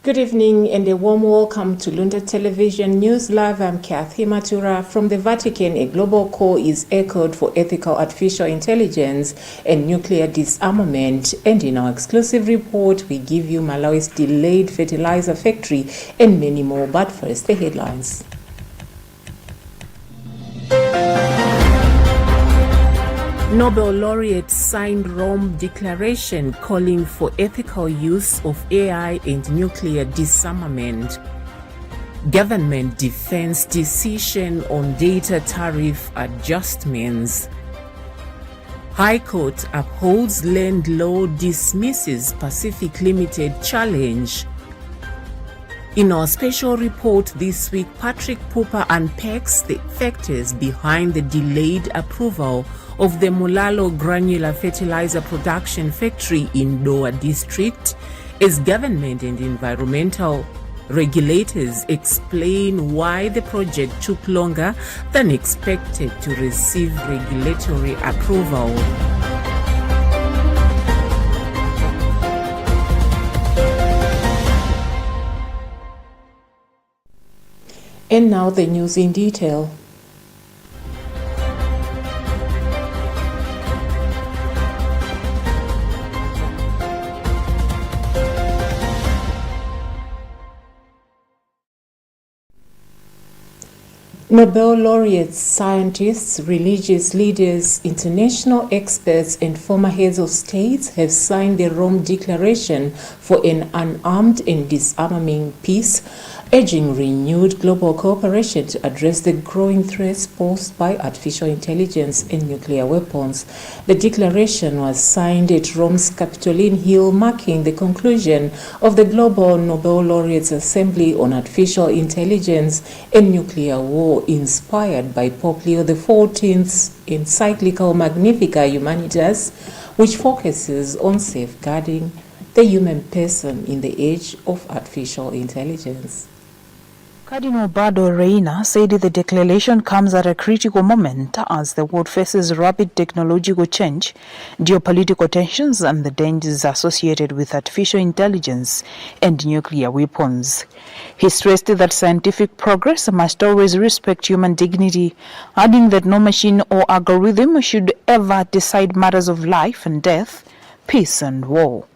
Good evening and a warm welcome to Luntha Television News Live. I'm Kathy Matura. From the Vatican, a global call is echoed for ethical artificial intelligence and nuclear disarmament. And in our exclusive report, we give you Malawi's delayed fertilizer factory and many more. But first, the headlines. Nobel laureates signed Rome Declaration calling for ethical use of AI and nuclear disarmament. Government defense decision on data tariff adjustments. High Court upholds land law, dismisses Pacific Limited challenge. In our special report this week, Patrick Pupa unpacks the factors behind the delayed approval of the Mulalo granular fertilizer production factory in Dowa district as government and environmental regulators explain why the project took longer than expected to receive regulatory approval. And now the news in detail. Nobel laureates, scientists, religious leaders, international experts, and former heads of states have signed the Rome Declaration for an unarmed and disarming peace, urging renewed global cooperation to address the growing threats posed by artificial intelligence and nuclear weapons. The declaration was signed at Rome's Capitoline Hill, marking the conclusion of the Global Nobel Laureates Assembly on Artificial Intelligence and Nuclear War, inspired by Pope Leo XIV's encyclical Magnificat Humanitas, which focuses on safeguarding the human person in the age of artificial intelligence. Cardinal Bardo Reina said the declaration comes at a critical moment as the world faces rapid technological change, geopolitical tensions, and the dangers associated with artificial intelligence and nuclear weapons. He stressed that scientific progress must always respect human dignity, adding that no machine or algorithm should ever decide matters of life and death, peace and war.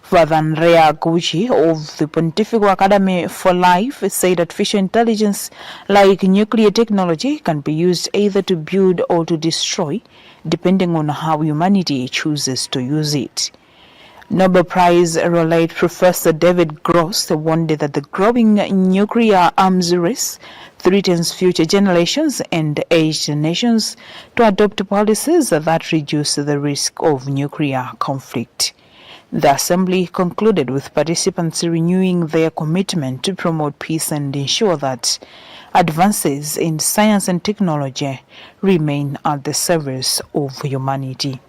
Father Andrea Gucci of the Pontifical Academy for Life said artificial intelligence, like nuclear technology, can be used either to build or to destroy, depending on how humanity chooses to use it. Nobel Prize laureate Professor David Gross warned that the growing nuclear arms race threatens future generations and aged nations to adopt policies that reduce the risk of nuclear conflict. The Assembly concluded with participants renewing their commitment to promote peace and ensure that advances in science and technology remain at the service of humanity.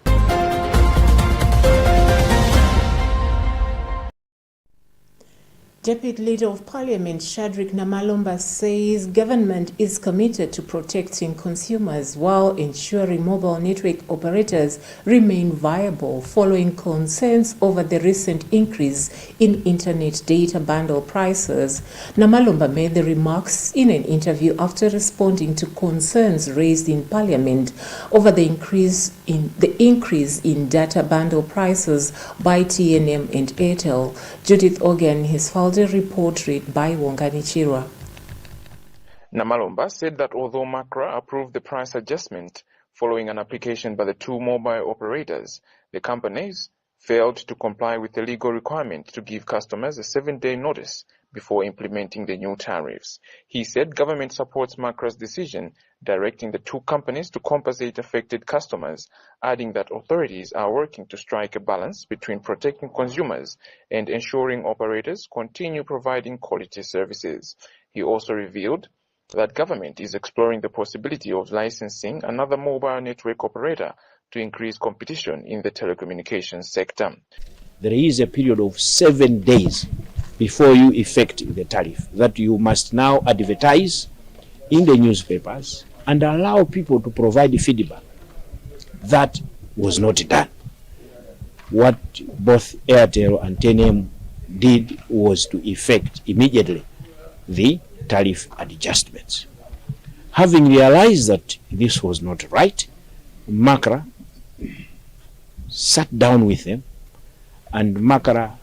Deputy Leader of Parliament Shadrack Namalomba says government is committed to protecting consumers while ensuring mobile network operators remain viable following concerns over the recent increase in internet data bundle prices. Namalomba made the remarks in an interview after responding to concerns raised in Parliament over the increase in data bundle prices by TNM and Airtel. Judith Organ has filed a report read by Wongani Chirwa. Namalomba said that although MACRA approved the price adjustment following an application by the two mobile operators, the companies failed to comply with the legal requirement to give customers a 7-day notice before implementing the new tariffs. He said government supports MACRA's decision directing the two companies to compensate affected customers, adding that authorities are working to strike a balance between protecting consumers and ensuring operators continue providing quality services. He also revealed that government is exploring the possibility of licensing another mobile network operator to increase competition in the telecommunications sector. There is a period of 7 days before you effect the tariff that you must now advertise in the newspapers and allow people to provide feedback. That was not done. What both Airtel and TNM did was to effect immediately the tariff adjustments. Having realized that this was not right, Makra sat down with them, and Makra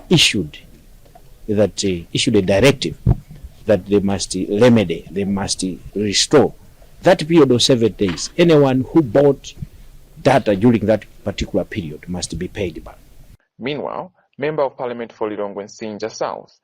issued a directive that they must remedy, they must restore that period of 7 days. Anyone who bought data during that particular period must be paid back. Meanwhile, Member of Parliament for Lilongwe Sinja South,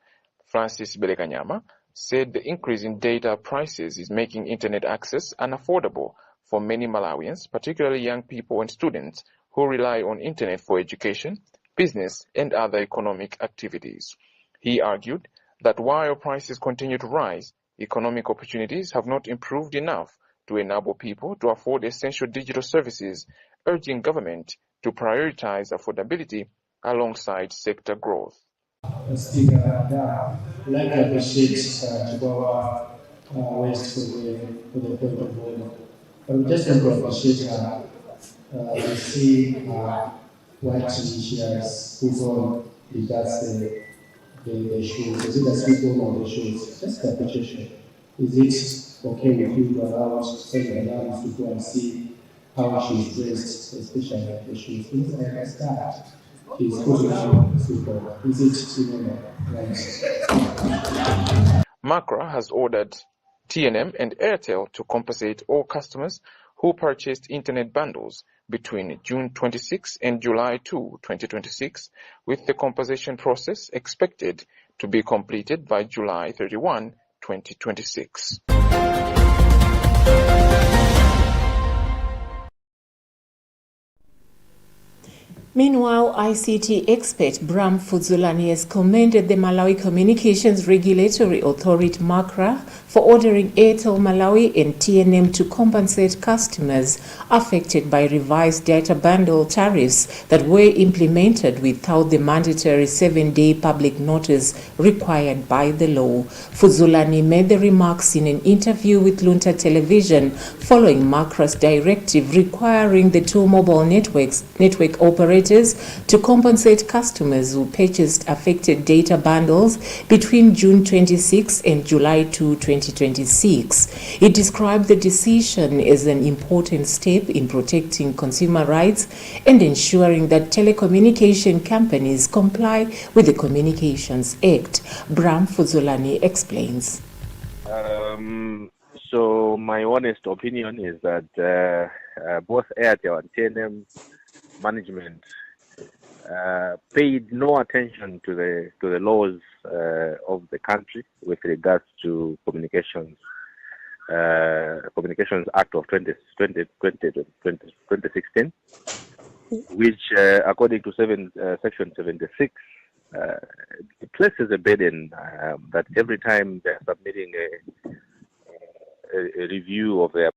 Francis Belekanyama, said the increase in data prices is making internet access unaffordable for many Malawians, particularly young people and students who rely on internet for education, business, and other economic activities. He argued that while prices continue to rise, economic opportunities have not improved enough to enable people to afford essential digital services, urging government to prioritize affordability alongside sector growth. Speaker, I'd like to appreciate Chihuahua West for the point of order. But we just want to appreciate her to see what she has put on regards the shoes. Is it a slip on the shoes? Just appreciation. Is it okay with you to allow us to go and see how she's dressed, especially the shoes? Things like that. She's putting on football. Is it right? Makra has ordered TNM and Airtel to compensate all customers who purchased internet bundles between June 26 and July 2, 2026, with the compensation process expected to be completed by July 31, 2026. Meanwhile, ICT expert Bram Fuzulani has commended the Malawi Communications Regulatory Authority (MACRA) for ordering Airtel Malawi and TNM to compensate customers affected by revised data bundle tariffs that were implemented without the mandatory 7-day public notice required by the law. Fuzulani made the remarks in an interview with Luntha television following MACRA's directive requiring the two mobile network operators to compensate customers who purchased affected data bundles between June 26 and July 2, 2026. It described the decision as an important step in protecting consumer rights and ensuring that telecommunication companies comply with the Communications Act. Bram Fuzulani explains. So my honest opinion is that both Airtel and TNM management paid no attention to the laws of the country with regards to Communications Act of 2016, which according to Section 76 it places a burden that every time they're submitting a review of their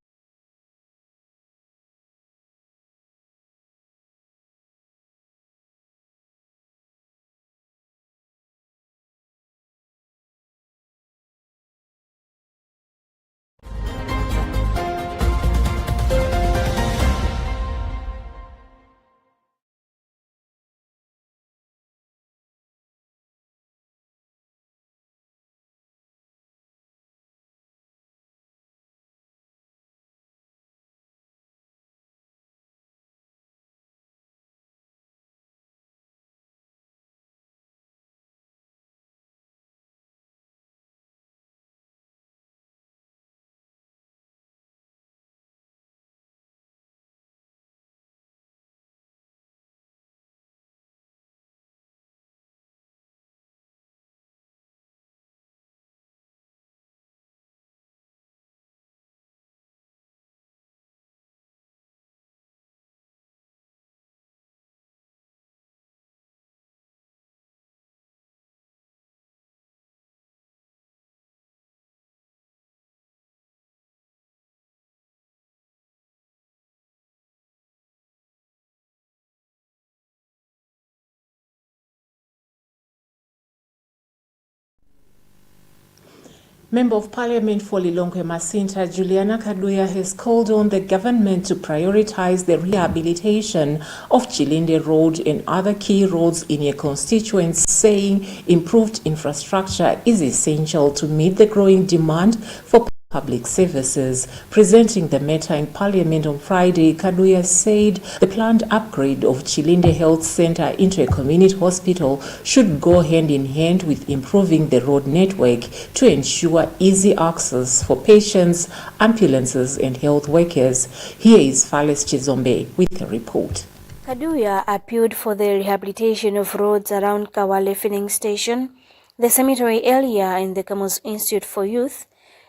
Member of Parliament for Lilongwe Masinta, Juliana Kaduya, has called on the government to prioritize the rehabilitation of Chilinde Road and other key roads in a constituency, saying improved infrastructure is essential to meet the growing demand for public services. Presenting the matter in Parliament on Friday, Kaduya said the planned upgrade of Chilinde Health Centre into a community hospital should go hand in hand with improving the road network to ensure easy access for patients, ambulances and health workers. Here is Fales Chizombe with a report. Kaduya appealed for the rehabilitation of roads around Kawale Filling Station, the cemetery area and the Kamus Institute for Youth,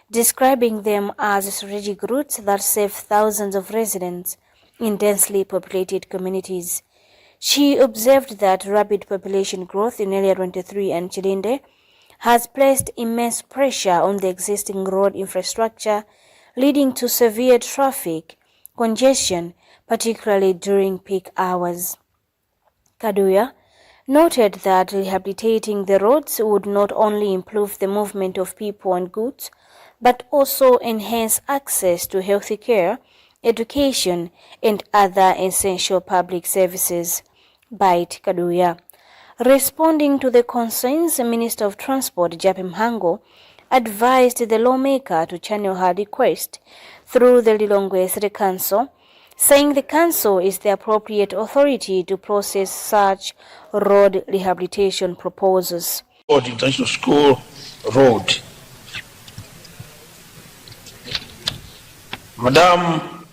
describing them as strategic routes that save thousands of residents in densely populated communities. She observed that rapid population growth in Area 23 and Chilinde has placed immense pressure on the existing road infrastructure, leading to severe traffic congestion, particularly during peak hours. Kaduya noted that rehabilitating the roads would not only improve the movement of people and goods, but also enhance access to healthy care, education, and other essential public services. Bite Kaduya. Responding to the concerns, Minister of Transport Japim Hango advised the lawmaker to channel her request through the Lilongwe City Council, saying the council is the appropriate authority to process such road rehabilitation proposals. International School Road. Madam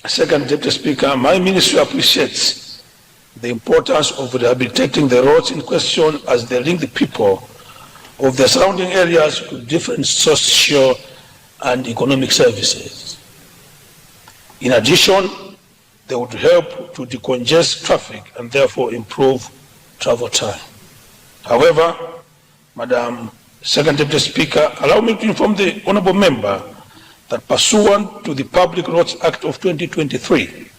Second Deputy Speaker, my ministry appreciates the importance of rehabilitating the roads in question as they link the people of the surrounding areas to different social and economic services. In addition, they would help to decongest traffic and therefore improve travel time. However, Madam Second Deputy Speaker, allow me to inform the Honourable Member that pursuant to the Public Roads Act of 2023,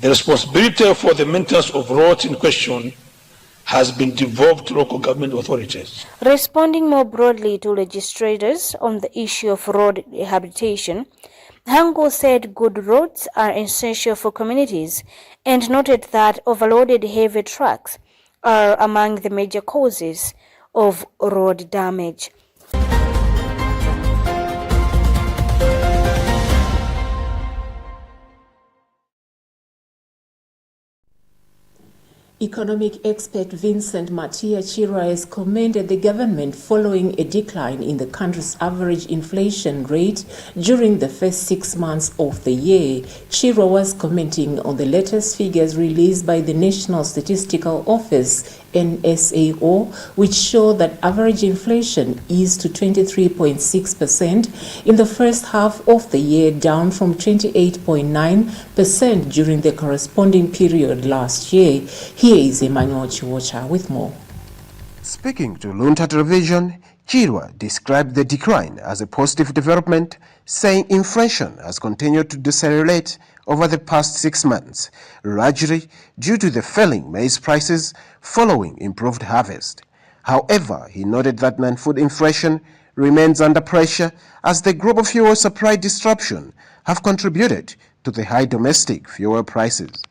the responsibility for the maintenance of roads in question has been devolved to local government authorities. Responding more broadly to legislators on the issue of road rehabilitation, Hango said good roads are essential for communities and noted that overloaded heavy trucks are among the major causes of road damage. Economic expert Vincent Matia Chira has commended the government following a decline in the country's average inflation rate during the first 6 months of the year. Chira was commenting on the latest figures released by the National Statistical Office NSAO, which show that average inflation is to 23.6% in the first half of the year, down from 28.9% during the corresponding period last year. Here is Emmanuel Chiwocha with more. Speaking to Luntha television, Chirwa described the decline as a positive development, saying inflation has continued to decelerate over the past 6 months, largely due to the falling maize prices following improved harvest. However, he noted that non-food inflation remains under pressure as the global fuel supply disruption have contributed to the high domestic fuel prices.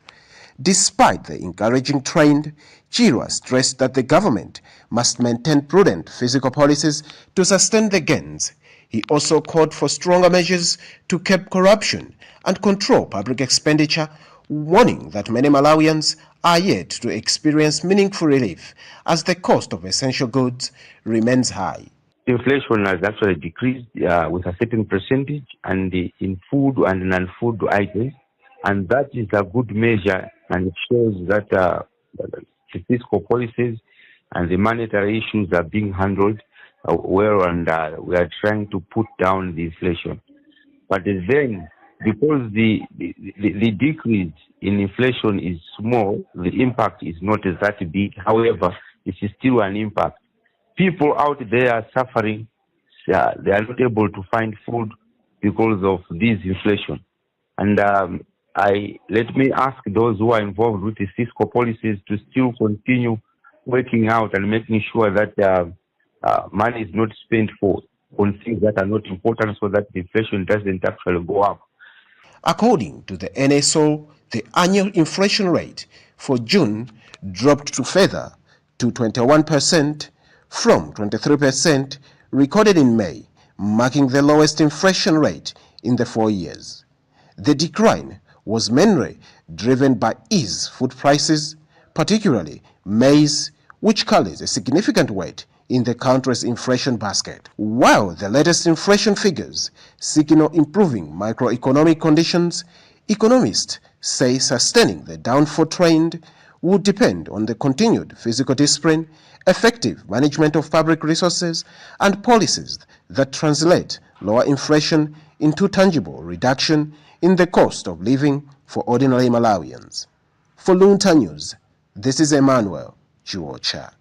Despite the encouraging trend, Chirwa stressed that the government must maintain prudent fiscal policies to sustain the gains. He also called for stronger measures to curb corruption and control public expenditure, warning that many Malawians are yet to experience meaningful relief as the cost of essential goods remains high. Inflation has actually decreased with a certain percentage, and in food and non-food items, and that is a good measure, and it shows that the fiscal policies and the monetary issues are being handled well, and we are trying to put down the inflation. But then, because the decrease in inflation is small, the impact is not that big. However, it is still an impact. People out there are suffering. They are not able to find food because of this inflation. And let me ask those who are involved with the fiscal policies to still continue working out and making sure that money is not spent on things that are not important, so that the inflation doesn't actually go up. According to the NSO, the annual inflation rate for June dropped to further to 21% from 23% recorded in May, marking the lowest inflation rate in the 4 years. The decline was mainly driven by eased food prices, particularly maize, which carries a significant weight in the country's inflation basket. While the latest inflation figures signal improving macroeconomic conditions, economists say sustaining the downward trend would depend on the continued fiscal discipline, effective management of public resources, and policies that translate lower inflation into tangible reduction in the cost of living for ordinary Malawians. For Luntha News, this is Emmanuel Chiwocha.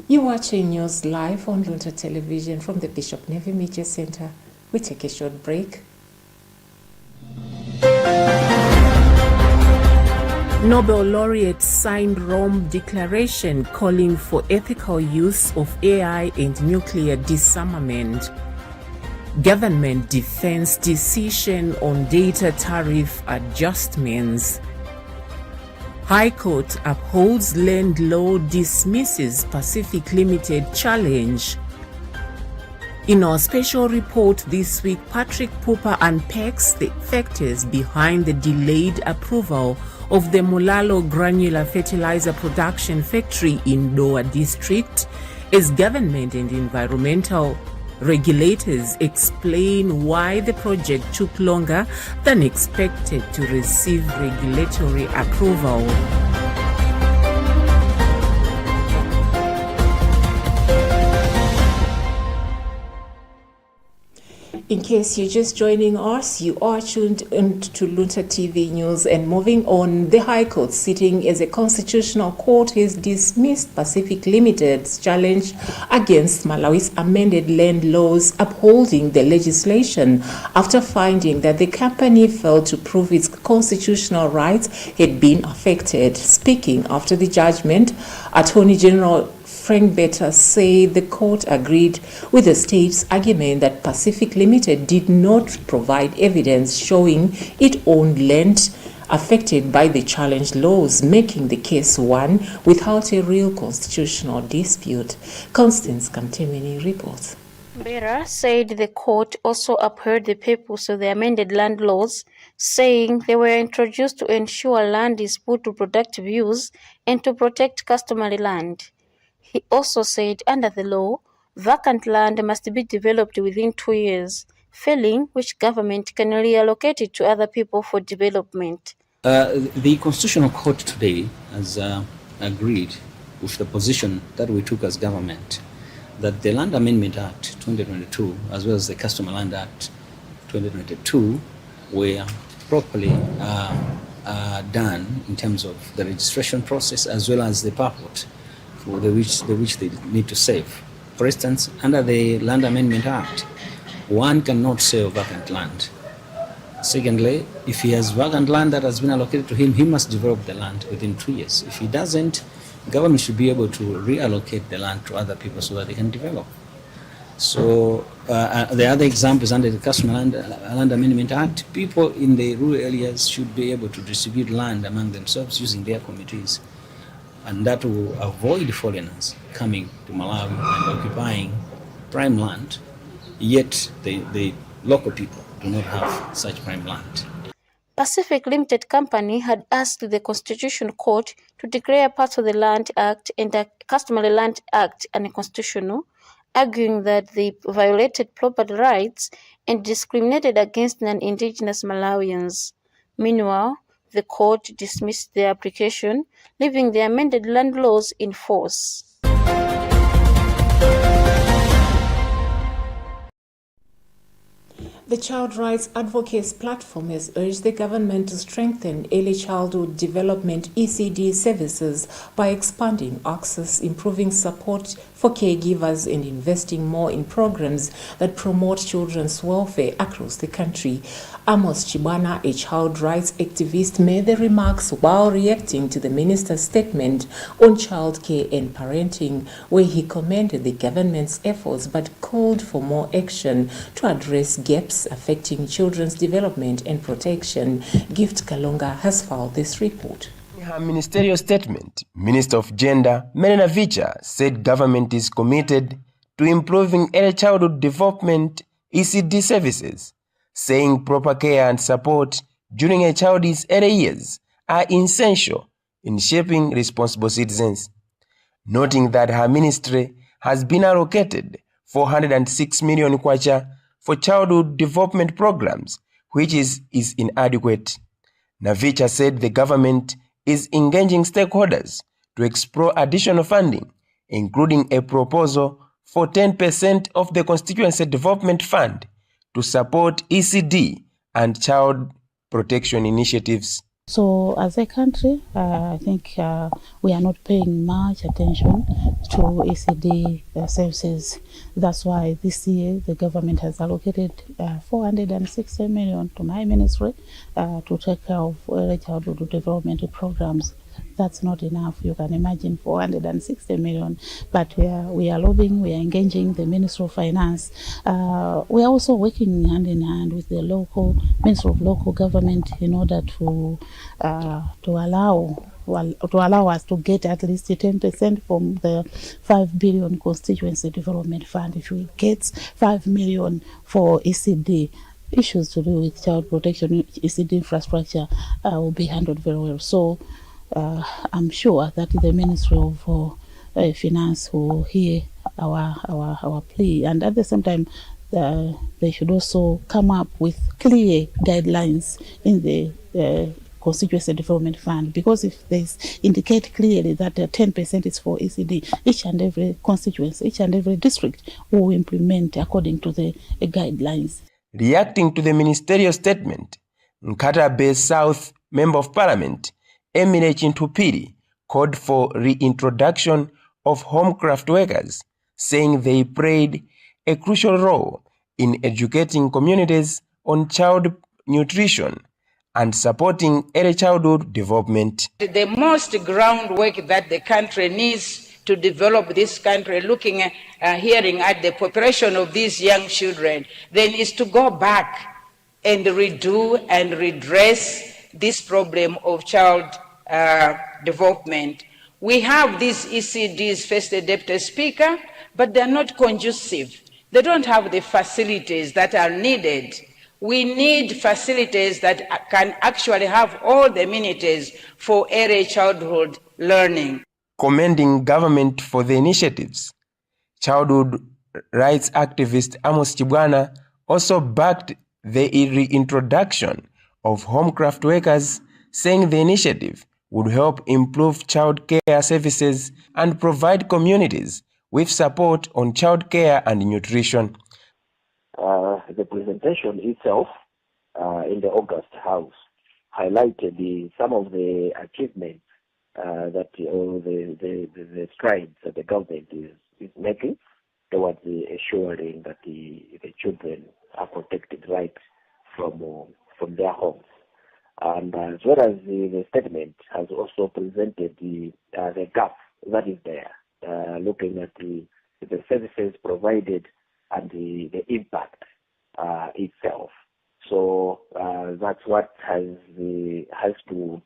You're watching news live on Luntha Television from the Bishop Navy Media Center. We take a short break. Nobel laureates signed Rome Declaration calling for ethical use of AI and nuclear disarmament. Government defense decision on data tariff adjustments. High Court upholds land law, dismisses Pacific Limited challenge. In our special report this week, Patrick Pupa unpacks the factors behind the delayed approval of the Mulalo granular fertilizer production factory in Doa district as government and environmental regulators explain why the project took longer than expected to receive regulatory approval. In case you're just joining us, you are tuned into Luntha TV News. And moving on, the High Court, sitting as a constitutional court, has dismissed Pacific Limited's challenge against Malawi's amended land laws upholding the legislation after finding that the company failed to prove its constitutional rights had been affected. Speaking after the judgment, Attorney General Frank Better said the court agreed with the state's argument that Pacific Limited did not provide evidence showing it owned land affected by the challenged laws, making the case one without a real constitutional dispute. Constance Kamtemeni reports. Better said the court also upheld the purpose of the amended land laws, saying they were introduced to ensure land is put to productive use and to protect customary land. He also said under the law, vacant land must be developed within 2 years, failing which government can reallocate it to other people for development. The Constitutional Court today has agreed with the position that we took as government, that the Land Amendment Act 2022 as well as the Customary Land Act 2022 were properly done in terms of the registration process as well as the purport for which they need to save. For instance, under the Land Amendment Act, one cannot sell vacant land. Secondly, if he has vacant land that has been allocated to him, he must develop the land within 2 years. If he doesn't, government should be able to reallocate the land to other people so that they can develop. So the other examples under the Customary Land Amendment Act, people in the rural areas should be able to distribute land among themselves using their committees. And that will avoid foreigners coming to Malawi and occupying prime land, yet the local people do not have such prime land. Pacific Limited Company had asked the Constitutional Court to declare parts of the Land Act and the Customary Land Act unconstitutional, arguing that they violated property rights and discriminated against non-indigenous Malawians. Meanwhile, the court dismissed their application, leaving the amended land laws in force. The Child Rights Advocates Platform has urged the government to strengthen early childhood development ECD services by expanding access, improving support for caregivers and investing more in programs that promote children's welfare across the country. Amos Chibwana, a child rights activist, made the remarks while reacting to the minister's statement on childcare and parenting, where he commended the government's efforts but called for more action to address gaps affecting children's development and protection. Gift Kalonga has filed this report. In her ministerial statement, Minister of Gender, Melina Vicha, said government is committed to improving early childhood development ECD services, saying proper care and support during a child's early years are essential in shaping responsible citizens. Noting that her ministry has been allocated 406 million kwacha for childhood development programs, which is inadequate. Navicha said the government is engaging stakeholders to explore additional funding, including a proposal for 10% of the Constituency Development Fund to support ECD and child protection initiatives. So as a country, I think we are not paying much attention to ECD services. That's why this year the government has allocated 460 million to my ministry to take care of early childhood development programs. That's not enough. You can imagine 460 million. But we are lobbying, we are engaging the Minister of Finance. We are also working hand in hand with the Minister of Local Government in order to allow us to get at least 10% from the 5 billion constituency development fund. If we get 5 million for ECD, issues to do with child protection, ECD infrastructure will be handled very well. So I'm sure that the Ministry of Finance will hear our plea, and at the same time they should also come up with clear guidelines in the Constituency Development Fund, because if they indicate clearly that 10% is for ECD, each and every constituency, each and every district will implement according to the guidelines. Reacting to the ministerial statement, Nkata Bay South Member of Parliament Emile Chintupiri called for reintroduction of homecraft workers, saying they played a crucial role in educating communities on child nutrition and supporting early childhood development. The most groundwork that the country needs to develop this country, looking at, hearing at the population of these young children, then is to go back and redo and redress this problem of child development. We have these ECDs, First Deputy Speaker, but they're not conducive. They don't have the facilities that are needed. We need facilities that can actually have all the amenities for early childhood learning. Commending government for the initiatives, childhood rights activist Amos Chibwana also backed the reintroduction of homecraft workers, saying the initiative would help improve child care services and provide communities with support on child care and nutrition. The presentation itself in the August House highlighted some of the achievements that the strides that the government is making towards ensuring that the children are protected right from their homes. And as well as the statement has also presented the gap that is there, looking at the services provided and the impact itself. So that's what has to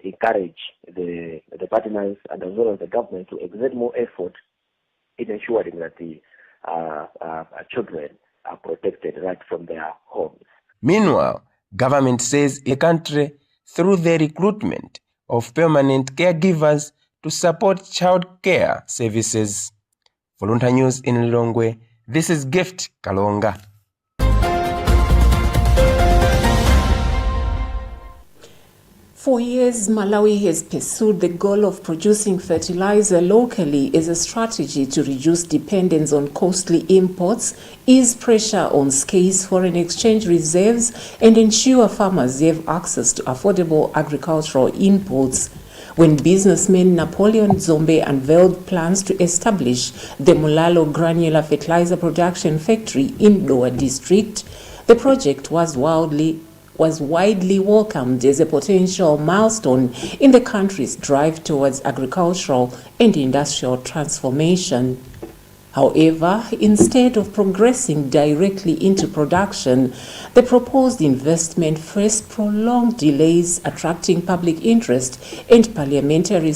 encourage the partners and as well as the government to exert more effort in ensuring that the children are protected right from their homes. Meanwhile, government says the country through the recruitment of permanent caregivers to support child care services. For Luntha News in Lilongwe, this is Gift Kalonga. For years, Malawi has pursued the goal of producing fertilizer locally as a strategy to reduce dependence on costly imports, ease pressure on scarce foreign exchange reserves, and ensure farmers have access to affordable agricultural inputs. when businessman Napoleon Zombe unveiled plans to establish the Mulalo Granular Fertilizer Production Factory in Doa District. The project was widely welcomed as a potential milestone in the country's drive towards agricultural and industrial transformation. However, instead of progressing directly into production, the proposed investment faced prolonged delays, attracting public interest and parliamentary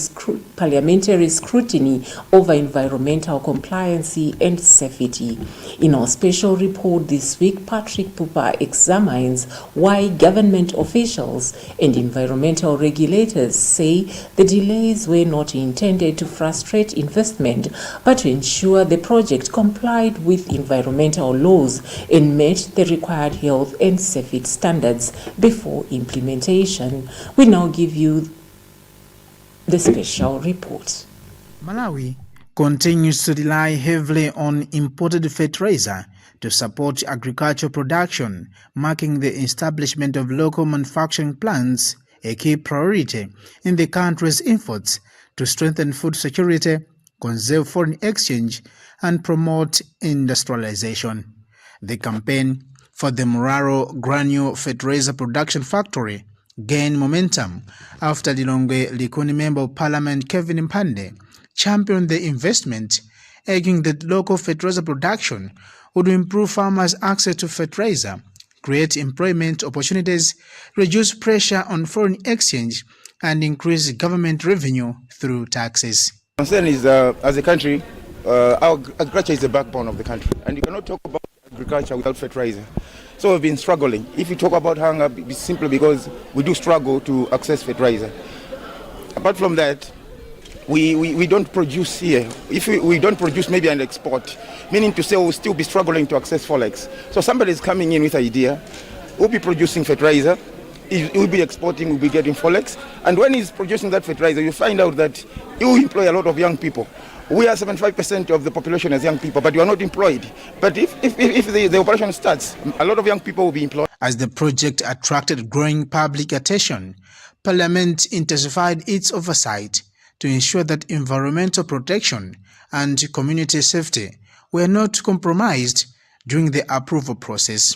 scrutiny over environmental compliancy and safety. In our special report this week, Patrick Pupa examines why government officials and environmental regulators say the delays were not intended to frustrate investment, but to ensure the project complied with environmental laws and met the required health and safety standards before implementation. We now give you the special report. Malawi continues to rely heavily on imported fertilizer to support agricultural production, marking the establishment of local manufacturing plants a key priority in the country's efforts to strengthen food security, conserve foreign exchange, and promote industrialization. The campaign for the Mulalo Granular Fertilizer Production Factory gained momentum after the Lilongwe Likoni Member of Parliament Kevin Mpande championed the investment, arguing that local fertilizer production would improve farmers' access to fertilizer, create employment opportunities, reduce pressure on foreign exchange, and increase government revenue through taxes. Concern is, as a country, our agriculture is the backbone of the country, and you cannot talk about agriculture without fertilizer. So we've been struggling. If you talk about hunger, it's simply because we do struggle to access fertilizer. Apart from that, we don't produce here. If we don't produce, maybe and export, meaning to say we'll still be struggling to access forex. So somebody is coming in with an idea, we'll be producing fertilizer, he will be exporting, we'll be getting forex, and when he's producing that fertilizer, you find out that he will employ a lot of young people. We are 75% of the population as young people, but you are not employed. But if the operation starts, a lot of young people will be employed. As the project attracted growing public attention, Parliament intensified its oversight to ensure that environmental protection and community safety were not compromised during the approval process.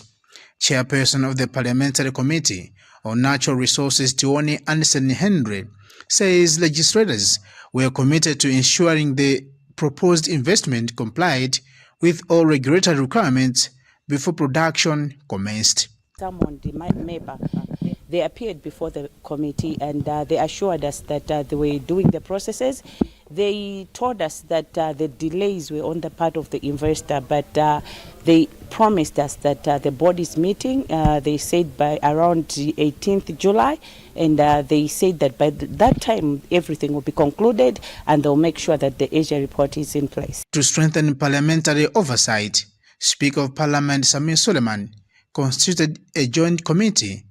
Chairperson of the Parliamentary Committee on Natural Resources, Tiwoni Anderson Henry, says legislators were committed to ensuring the proposed investment complied with all regulatory requirements before production commenced. Someone, the member, they appeared before the committee and they assured us that they were doing the processes. They told us that the delays were on the part of the investor, but they promised us that the board is meeting, they said by around the 18th July, and they said that by that time everything will be concluded and they'll make sure that the Asia report is in place. To strengthen parliamentary oversight, Speaker of Parliament Samir Suleiman constituted a joint committee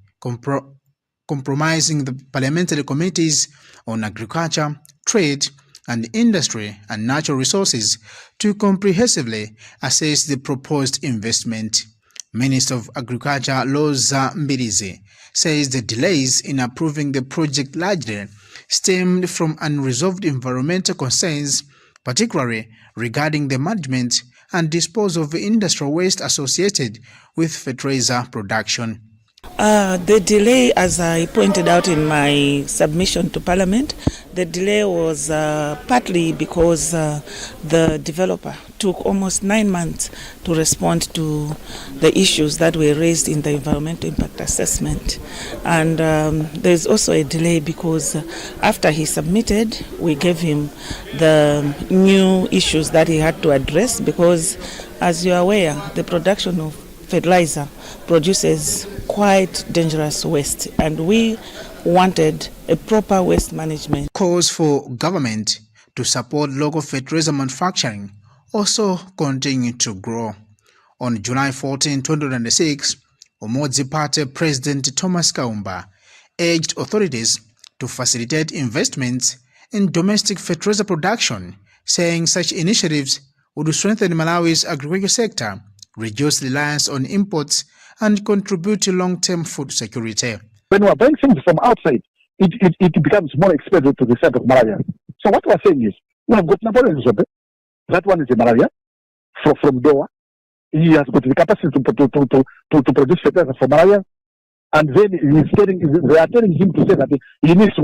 comprising the parliamentary committees on agriculture, trade, and industry and natural resources to comprehensively assess the proposed investment. Minister of Agriculture Loza Mbirizi says the delays in approving the project largely stemmed from unresolved environmental concerns, particularly regarding the management and disposal of industrial waste associated with fertilizer production. The delay, as I pointed out in my submission to Parliament, the delay was partly because the developer took almost 9 months to respond to the issues that were raised in the environmental impact assessment. And there's also a delay because after he submitted, we gave him the new issues that he had to address because, as you're aware, the production of fertilizer produces quite dangerous waste, and we wanted a proper waste management. Calls for government to support local fertilizer manufacturing also continue to grow. On July 14, 2006, Umodzi Party President Thomas Kaumba urged authorities to facilitate investments in domestic fertilizer production, saying such initiatives would strengthen Malawi's agriculture sector, reduce reliance on imports, and contribute to long-term food security. When we are buying things from outside, it becomes more expensive to the set of Malawians. So what we're saying is, we have got Napoleon Zobe. That one is a Malawian from Doha. He has got the capacity to produce fertilizer for Malawians. And then they are telling him to say that he needs to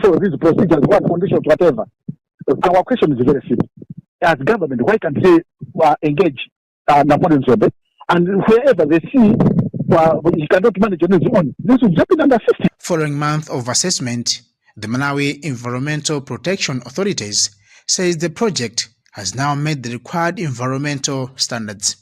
follow these procedures, one condition, whatever. Our question is very simple. As government, why can't they engage Napoleon Zobe? And wherever they see he cannot manage on his own, this will jump in under 50. Following month of assessment, the Malawi Environmental Protection Authorities says the project has now met the required environmental standards.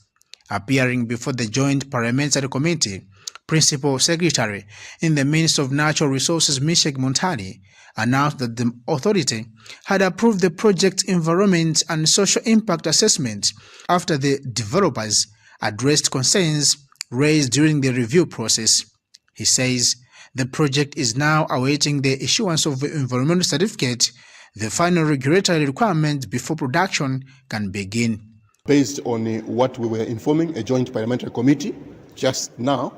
Appearing before the Joint Parliamentary Committee, Principal Secretary in the Ministry of Natural Resources, Mishek Montani, announced that the authority had approved the project's environment and social impact assessment after the developers addressed concerns raised during the review process. He says the project is now awaiting the issuance of the environmental certificate, the final regulatory requirement before production can begin. Based on what we were informing a joint parliamentary committee just now,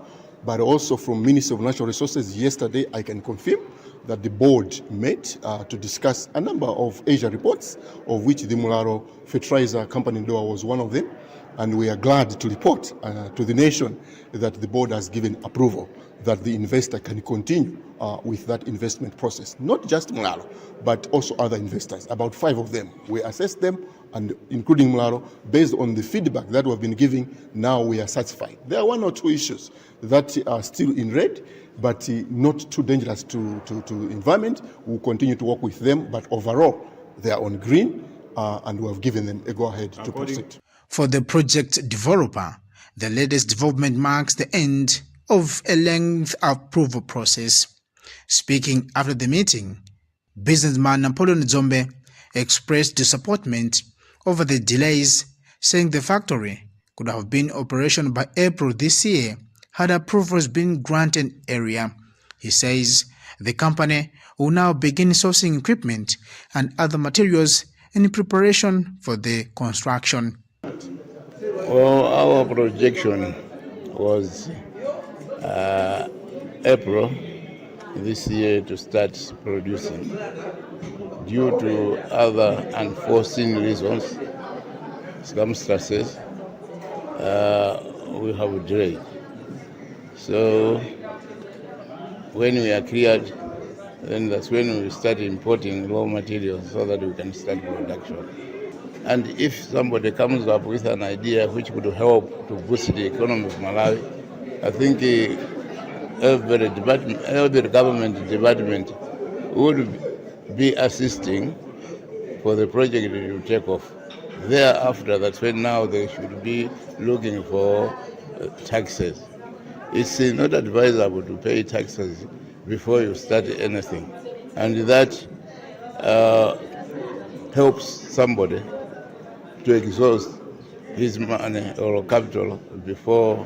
but also from Ministry of Natural Resources yesterday, I can confirm that the board met to discuss a number of Asia reports, of which the Mularo Fertilizer Company in Doha was one of them. And we are glad to report to the nation that the board has given approval that the investor can continue with that investment process. Not just Mularo, but also other investors. About 5 of them. We assessed them, and including Mularo, based on the feedback that we have been giving, now we are satisfied. There are 1 or 2 issues that are still in red, but not too dangerous to environment. We'll continue to work with them, but overall, they are on green, and we have given them a go-ahead to proceed. For the project developer, the latest development marks the end of a lengthy approval process. Speaking after the meeting, businessman Napoleon Zobe expressed disappointment over the delays, saying the factory could have been operational by April this year had approvals been granted area. He says the company will now begin sourcing equipment and other materials in preparation for the construction. Well, our projection was April this year to start producing. Due to other unforeseen reasons, circumstances, we have delayed. So when we are cleared, then that's when we start importing raw materials so that we can start production. And if somebody comes up with an idea which would help to boost the economy of Malawi, I think every government department would be assisting for the project to take off. Thereafter, that's when now they should be looking for taxes. It's not advisable to pay taxes before you start anything. And that helps somebody to exhaust his money or capital before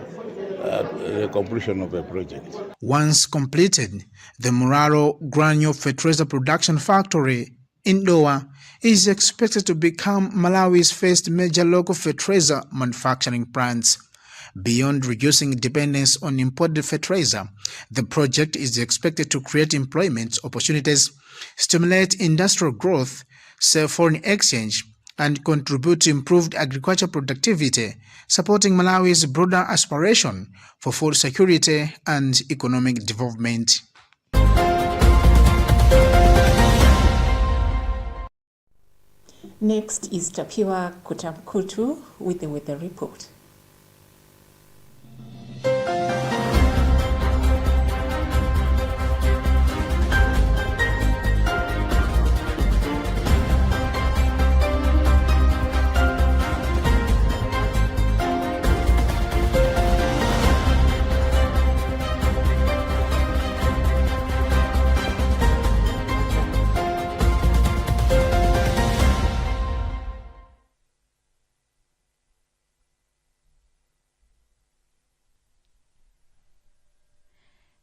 the completion of a project. Once completed, the Mularo Granule Fertilizer Production Factory in Doha is expected to become Malawi's first major local fertilizer manufacturing plant. Beyond reducing dependence on imported fertilizer, the project is expected to create employment opportunities, stimulate industrial growth, save foreign exchange, and contribute to improved agricultural productivity, supporting Malawi's broader aspiration for food security and economic development. Next is Tapiwa Kutamkutu with the weather report.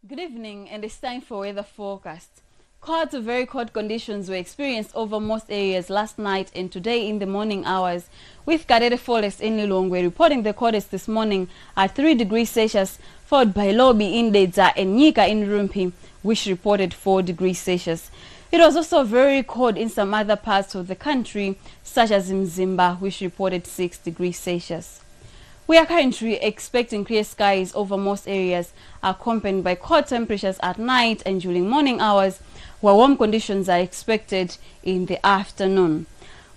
Good evening, and it's time for weather forecast. Cold to very cold conditions were experienced over most areas last night and today in the morning hours, with Karere Forest in Lilongwe reporting the coldest this morning at 3 degrees Celsius, followed by Lobi in Dedza and Nyika in Rumpi, which reported 4 degrees Celsius. It was also very cold in some other parts of the country, such as Mzimba, which reported 6 degrees Celsius. We are currently expecting clear skies over most areas, accompanied by cold temperatures at night and during morning hours, while warm conditions are expected in the afternoon.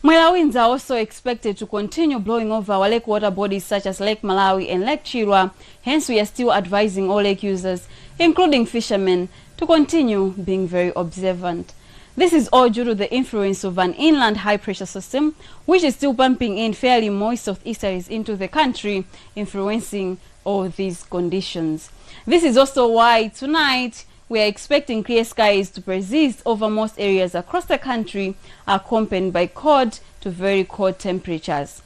Mwela winds are also expected to continue blowing over our lake water bodies such as Lake Malawi and Lake Chirwa. Hence, we are still advising all lake users, including fishermen, to continue being very observant. This is all due to the influence of an inland high-pressure system, which is still pumping in fairly moist southeasterlies into the country, influencing all these conditions. This is also why tonight we are expecting clear skies to persist over most areas across the country, accompanied by cold to very cold temperatures.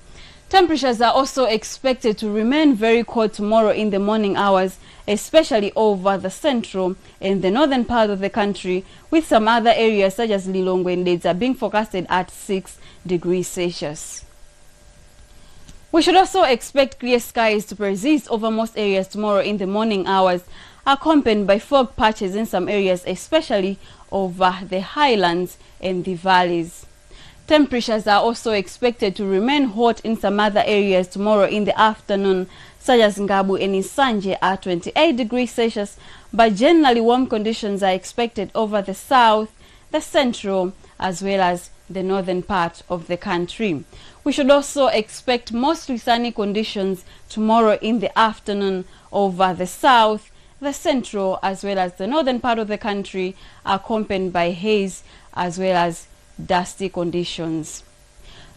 Temperatures are also expected to remain very cold tomorrow in the morning hours, especially over the central and the northern part of the country, with some other areas such as Lilongwe and Dedza being forecasted at 6 degrees Celsius. We should also expect clear skies to persist over most areas tomorrow in the morning hours, accompanied by fog patches in some areas, especially over the highlands and the valleys. Temperatures are also expected to remain hot in some other areas tomorrow in the afternoon, such as Ngabu and Isanje at 28 degrees Celsius, but generally warm conditions are expected over the south, the central, as well as the northern part of the country. We should also expect mostly sunny conditions tomorrow in the afternoon over the south, the central, as well as the northern part of the country, accompanied by haze as well as dusty conditions.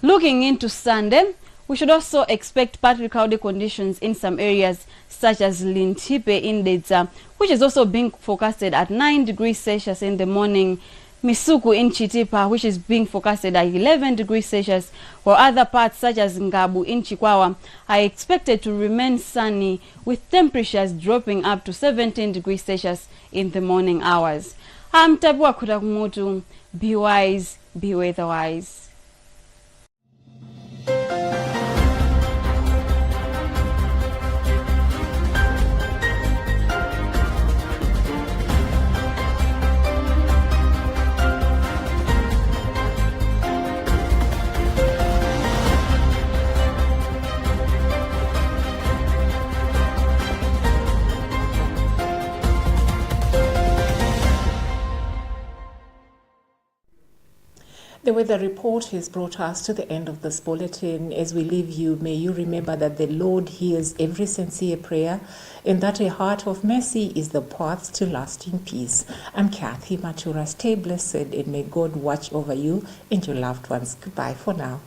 Looking into Sunday, we should also expect partly cloudy conditions in some areas such as Lintipe in Dedza, which is also being forecasted at 9 degrees Celsius in the morning, Misuku in Chitipa, which is being forecasted at 11 degrees Celsius, while other parts such as Ngabu in Chikwawa are expected to remain sunny, with temperatures dropping up to 17 degrees Celsius in the morning hours. I'm Tabua Kutakumotu. Be wise, be weatherwise. The weather report has brought us to the end of this bulletin. As we leave you, may you remember that the Lord hears every sincere prayer and that a heart of mercy is the path to lasting peace. I'm Kathy Matura. Stay blessed and may God watch over you and your loved ones. Goodbye for now.